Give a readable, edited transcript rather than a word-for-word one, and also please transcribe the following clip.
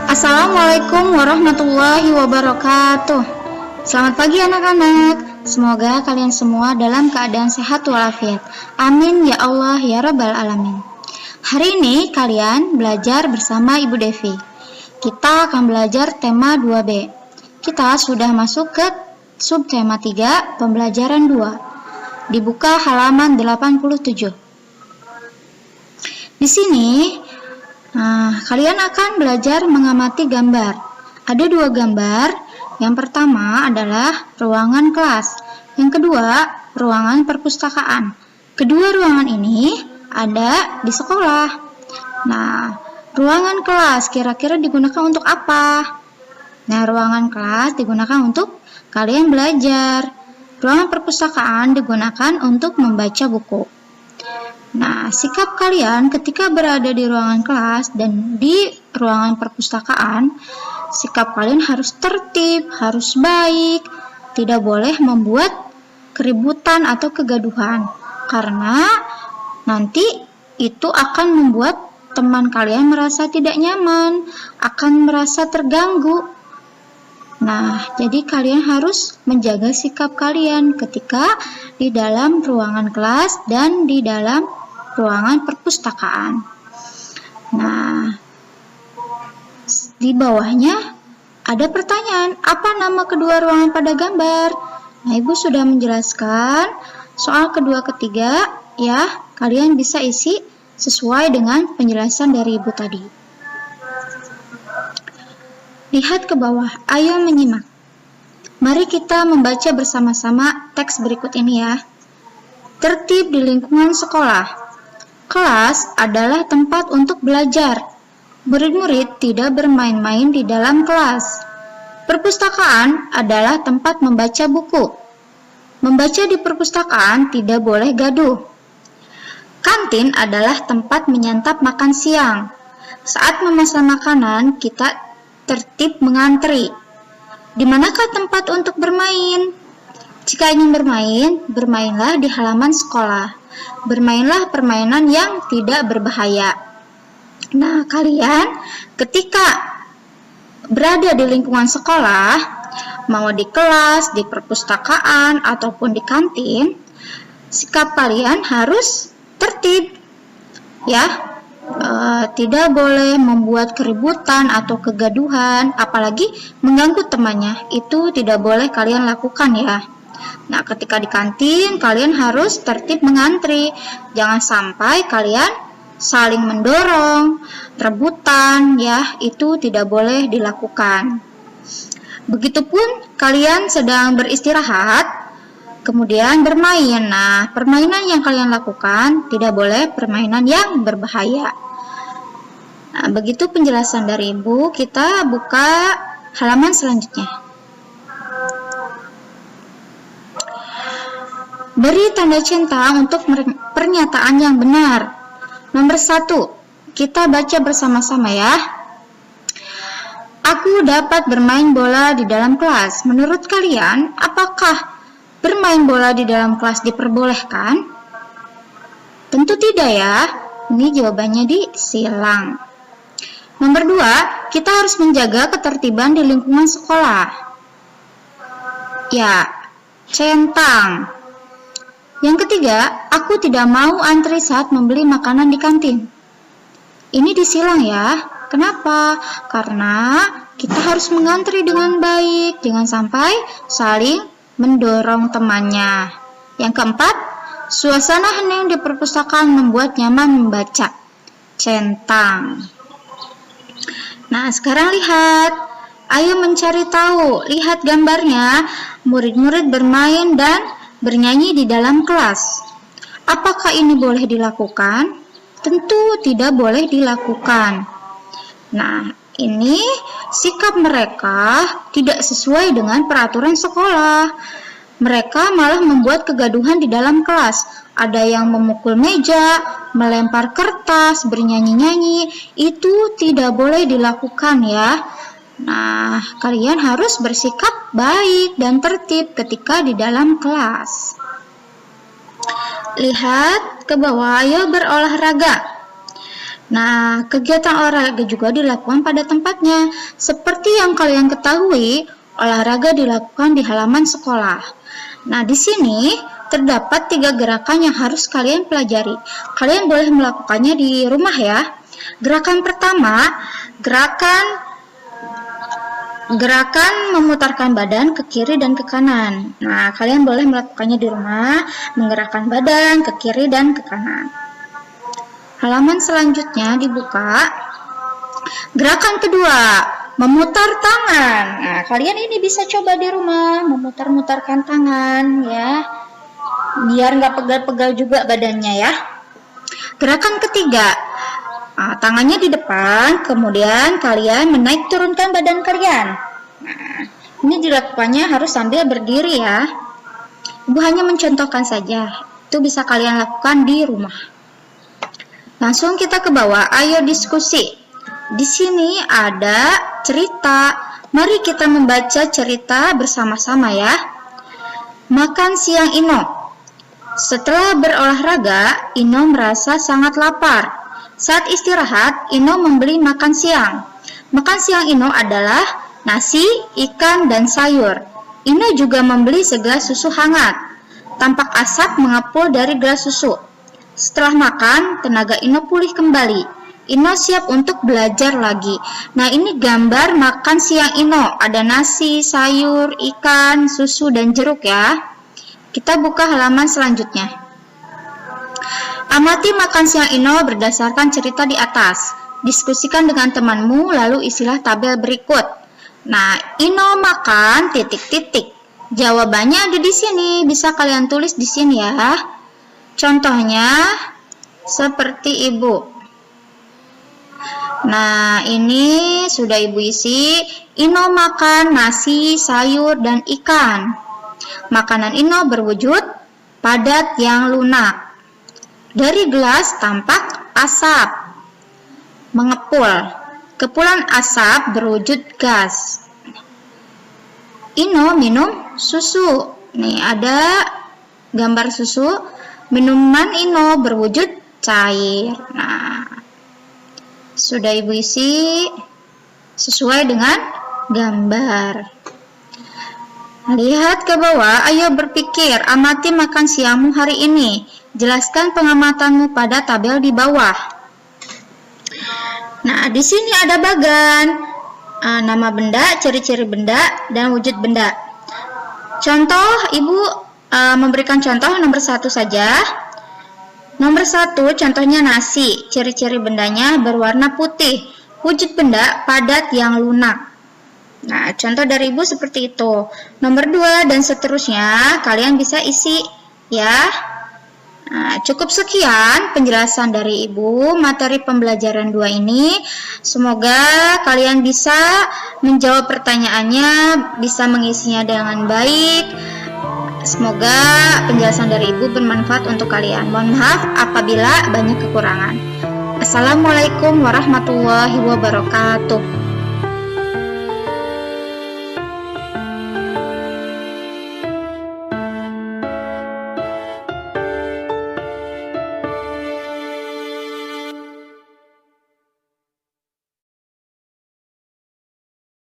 Assalamualaikum warahmatullahi wabarakatuh. Selamat pagi anak-anak. Semoga kalian semua dalam keadaan sehat walafiat. Amin ya Allah ya Rabbal Alamin. Hari ini kalian belajar bersama Ibu Devi. Kita akan belajar tema 2B. Kita sudah masuk ke subtema 3, pembelajaran 2. Dibuka halaman 87. Di sini kalian akan belajar mengamati gambar. Ada 2 gambar. Yang pertama adalah ruangan kelas. Yang kedua, ruangan perpustakaan. Kedua ruangan ini ada di sekolah. Nah, ruangan kelas kira-kira digunakan untuk apa? Nah, ruangan kelas digunakan untuk kalian belajar. Ruangan perpustakaan digunakan untuk membaca buku. Nah, sikap kalian ketika berada di ruangan kelas dan di ruangan perpustakaan, sikap kalian harus tertib, harus baik, tidak boleh membuat keributan atau kegaduhan, karena nanti itu akan membuat teman kalian merasa tidak nyaman, akan merasa terganggu. Nah, jadi kalian harus menjaga sikap kalian ketika di dalam ruangan kelas dan di dalam ruangan perpustakaan. Nah, di bawahnya ada pertanyaan, apa nama kedua ruangan pada gambar? Nah, Ibu sudah menjelaskan soal kedua ketiga, ya, kalian bisa isi sesuai dengan penjelasan dari Ibu tadi. Lihat ke bawah, ayo menyimak. Mari kita membaca bersama-sama teks berikut ini ya. Tertib di lingkungan sekolah. Kelas adalah tempat untuk belajar. Murid-murid tidak bermain-main di dalam kelas. Perpustakaan adalah tempat membaca buku. Membaca di perpustakaan tidak boleh gaduh. Kantin adalah tempat menyantap makan siang. Saat memesan makanan, kita tertib mengantri. Di manakah tempat untuk bermain? Jika ingin bermain, bermainlah di halaman sekolah. Bermainlah permainan yang tidak berbahaya. Nah, kalian ketika berada di lingkungan sekolah, mau di kelas, di perpustakaan, ataupun di kantin, sikap kalian harus tertib, ya. Tidak boleh membuat keributan atau kegaduhan, apalagi mengganggu temannya. Itu tidak boleh kalian lakukan ya. Nah, ketika di kantin, kalian harus tertib mengantri. Jangan sampai kalian saling mendorong, rebutan, ya, itu tidak boleh dilakukan. Begitupun kalian sedang beristirahat, kemudian bermain. Nah, permainan yang kalian lakukan tidak boleh permainan yang berbahaya. Nah, begitu penjelasan dari Ibu. Kita buka halaman selanjutnya. Beri tanda centang untuk pernyataan yang benar. Nomor 1, kita baca bersama-sama ya. Aku dapat bermain bola di dalam kelas. Menurut kalian, apakah bermain bola di dalam kelas diperbolehkan? Tentu tidak ya. Ini jawabannya disilang. Nomor 2, kita harus menjaga ketertiban di lingkungan sekolah. Ya, centang. Yang ketiga, aku tidak mau antri saat membeli makanan di kantin. Ini disilang ya. Kenapa? Karena kita harus mengantri dengan baik, jangan sampai saling mendorong temannya. Yang keempat, suasana hening di perpustakaan membuat nyaman membaca. Centang. Nah, sekarang lihat. Ayo mencari tahu. Lihat gambarnya. Murid-murid bermain dan bernyanyi di dalam kelas. Apakah ini boleh dilakukan? Tentu tidak boleh dilakukan. Nah, ini sikap mereka tidak sesuai dengan peraturan sekolah. Mereka malah membuat kegaduhan di dalam kelas. Ada yang memukul meja, melempar kertas, bernyanyi-nyanyi. Itu tidak boleh dilakukan ya. Nah, kalian harus bersikap baik dan tertib ketika di dalam kelas. Lihat ke bawah, ayo berolahraga. Nah, kegiatan olahraga juga dilakukan pada tempatnya. Seperti yang kalian ketahui, olahraga dilakukan di halaman sekolah. Nah, di sini terdapat 3 gerakan yang harus kalian pelajari. Kalian boleh melakukannya di rumah ya. Gerakan pertama, gerakan memutarkan badan ke kiri dan ke kanan. Nah, kalian boleh melakukannya di rumah, menggerakkan badan ke kiri dan ke kanan. Halaman selanjutnya dibuka. Gerakan kedua, memutar tangan. Nah, kalian ini bisa coba di rumah, memutar-mutarkan tangan ya. Biar nggak pegal-pegal juga badannya ya. Gerakan ketiga, tangannya di depan, kemudian kalian menaik turunkan badan kalian. Nah, ini dilakukannya harus sambil berdiri ya. Ibu hanya mencontohkan saja, itu bisa kalian lakukan di rumah. Langsung kita ke bawah, ayo diskusi. Di sini ada cerita. Mari kita membaca cerita bersama-sama ya. Makan siang Ino. Setelah berolahraga, Ino merasa sangat lapar. Saat istirahat, Ino membeli makan siang. Makan siang Ino adalah nasi, ikan, dan sayur. Ino juga membeli segelas susu hangat. Tampak asap mengepul dari gelas susu. Setelah makan, tenaga Ino pulih kembali. Ino siap untuk belajar lagi. Nah, ini gambar makan siang Ino. Ada nasi, sayur, ikan, susu, dan jeruk ya. Kita buka halaman selanjutnya. Amati makan siang Ino berdasarkan cerita di atas. Diskusikan dengan temanmu, lalu isilah tabel berikut. Nah, Ino makan ... Jawabannya ada di sini. Bisa kalian tulis di sini ya. Contohnya seperti ibu. Nah, ini sudah ibu isi. Ino makan nasi, sayur, dan ikan. Makanan Ino berwujud padat yang lunak. Dari gelas tampak asap mengepul. Kepulan asap berwujud gas. Ino minum susu. Nih ada gambar susu. Minuman Ino berwujud cair. Nah, sudah ibu isi sesuai dengan gambar. Lihat ke bawah, ayo berpikir, amati makan siangmu hari ini. Jelaskan pengamatanmu pada tabel di bawah. Nah, di sini ada bagan, nama benda, ciri-ciri benda, dan wujud benda. Contoh, ibu memberikan contoh nomor 1 saja. Nomor 1, contohnya nasi. Ciri-ciri bendanya berwarna putih. Wujud benda padat yang lunak. Nah, contoh dari ibu seperti itu. Nomor 2 dan seterusnya kalian bisa isi ya. Nah, cukup sekian penjelasan dari ibu materi pembelajaran 2 ini. Semoga kalian bisa menjawab pertanyaannya, bisa mengisinya dengan baik. Semoga penjelasan dari ibu bermanfaat untuk kalian. Mohon maaf apabila banyak kekurangan. Assalamualaikum warahmatullahi wabarakatuh.